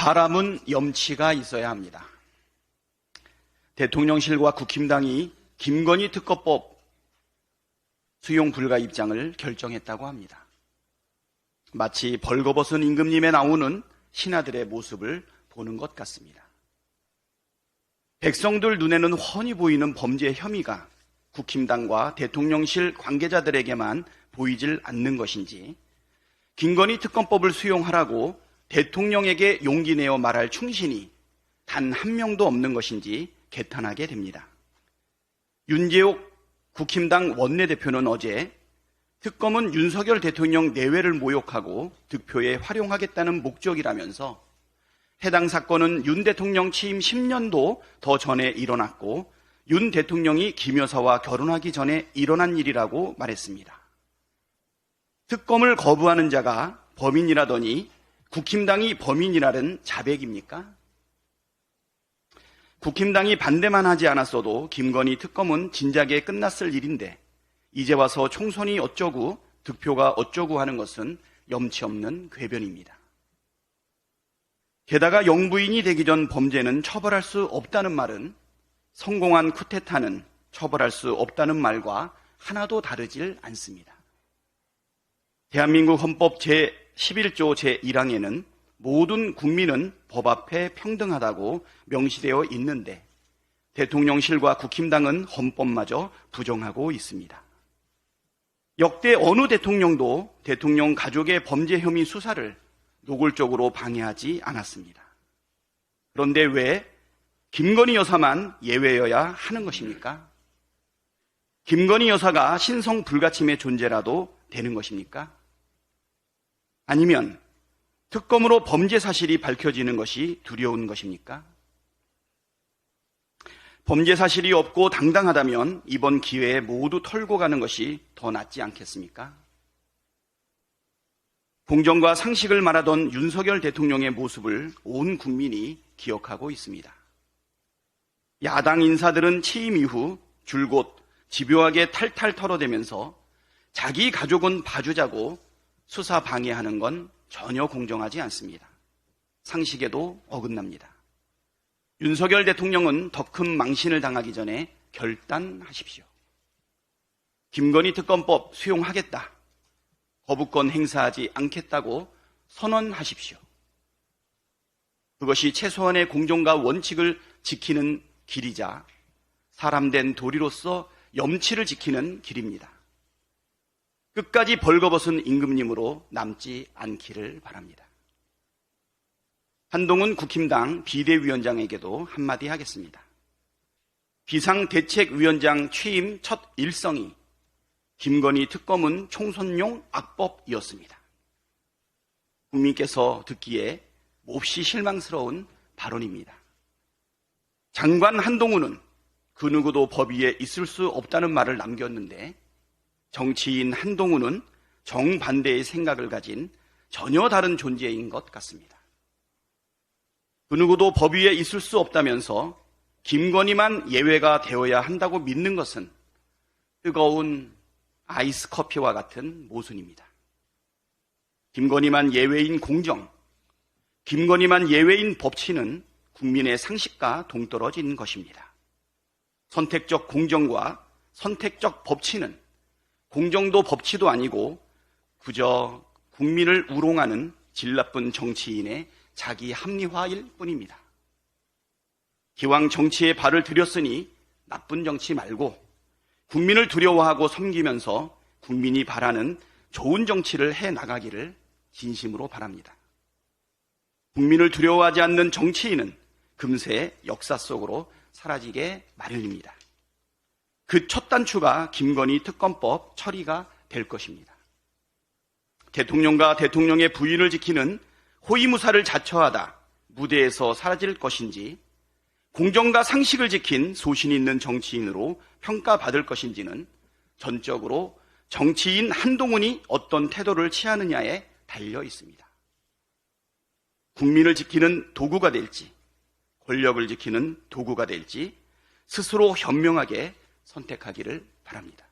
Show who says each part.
Speaker 1: 사람은 염치가 있어야 합니다. 대통령실과 국힘당이 김건희 특검법 수용 불가 입장을 결정했다고 합니다. 마치 벌거벗은 임금님에 나오는 신하들의 모습을 보는 것 같습니다. 백성들 눈에는 훤히 보이는 범죄 혐의가 국힘당과 대통령실 관계자들에게만 보이질 않는 것인지, 김건희 특검법을 수용하라고 대통령에게 용기 내어 말할 충신이 단 한 명도 없는 것인지 개탄하게 됩니다. 윤재옥 국힘당 원내대표는 어제 특검은 윤석열 대통령 내외를 모욕하고 득표에 활용하겠다는 목적이라면서 해당 사건은 윤 대통령 취임 10년도 더 전에 일어났고 윤 대통령이 김 여사와 결혼하기 전에 일어난 일이라고 말했습니다. 특검을 거부하는 자가 범인이라더니 국힘당이 범인이라는 자백입니까? 국힘당이 반대만 하지 않았어도 김건희 특검은 진작에 끝났을 일인데 이제 와서 총선이 어쩌고 득표가 어쩌고 하는 것은 염치 없는 궤변입니다. 게다가 영부인이 되기 전 범죄는 처벌할 수 없다는 말은 성공한 쿠데타는 처벌할 수 없다는 말과 하나도 다르질 않습니다. 대한민국 헌법 제11조 제1항에는 모든 국민은 법 앞에 평등하다고 명시되어 있는데 대통령실과 국힘당은 헌법마저 부정하고 있습니다. 역대 어느 대통령도 대통령 가족의 범죄 혐의 수사를 노골적으로 방해하지 않았습니다. 그런데 왜 김건희 여사만 예외여야 하는 것입니까? 김건희 여사가 신성 불가침의 존재라도 되는 것입니까? 아니면 특검으로 범죄 사실이 밝혀지는 것이 두려운 것입니까? 범죄 사실이 없고 당당하다면 이번 기회에 모두 털고 가는 것이 더 낫지 않겠습니까? 공정과 상식을 말하던 윤석열 대통령의 모습을 온 국민이 기억하고 있습니다. 야당 인사들은 취임 이후 줄곧 집요하게 탈탈 털어대면서 자기 가족은 봐주자고 수사 방해하는 건 전혀 공정하지 않습니다. 상식에도 어긋납니다. 윤석열 대통령은 더 큰 망신을 당하기 전에 결단하십시오. 김건희 특검법 수용하겠다. 거부권 행사하지 않겠다고 선언하십시오. 그것이 최소한의 공정과 원칙을 지키는 길이자 사람된 도리로서 염치를 지키는 길입니다. 끝까지 벌거벗은 임금님으로 남지 않기를 바랍니다. 한동훈 국힘당 비대위원장에게도 한마디 하겠습니다. 비상대책위원장 취임 첫 일성이 김건희 특검은 총선용 악법이었습니다. 국민께서 듣기에 몹시 실망스러운 발언입니다. 장관 한동훈은 그 누구도 법 위에 있을 수 없다는 말을 남겼는데 정치인 한동훈은 정반대의 생각을 가진 전혀 다른 존재인 것 같습니다. 그 누구도 법 위에 있을 수 없다면서 김건희만 예외가 되어야 한다고 믿는 것은 뜨거운 아이스 커피와 같은 모순입니다. 김건희만 예외인 공정, 김건희만 예외인 법치는 국민의 상식과 동떨어진 것입니다. 선택적 공정과 선택적 법치는 공정도 법치도 아니고 그저 국민을 우롱하는 질 나쁜 정치인의 자기 합리화일 뿐입니다. 기왕 정치에 발을 들였으니 나쁜 정치 말고 국민을 두려워하고 섬기면서 국민이 바라는 좋은 정치를 해나가기를 진심으로 바랍니다. 국민을 두려워하지 않는 정치인은 금세 역사 속으로 사라지게 마련입니다. 그 첫 단추가 김건희 특검법 처리가 될 것입니다. 대통령과 대통령의 부인을 지키는 호위무사를 자처하다 무대에서 사라질 것인지 공정과 상식을 지킨 소신 있는 정치인으로 평가받을 것인지는 전적으로 정치인 한동훈이 어떤 태도를 취하느냐에 달려 있습니다. 국민을 지키는 도구가 될지 권력을 지키는 도구가 될지 스스로 현명하게 선택하기를 바랍니다.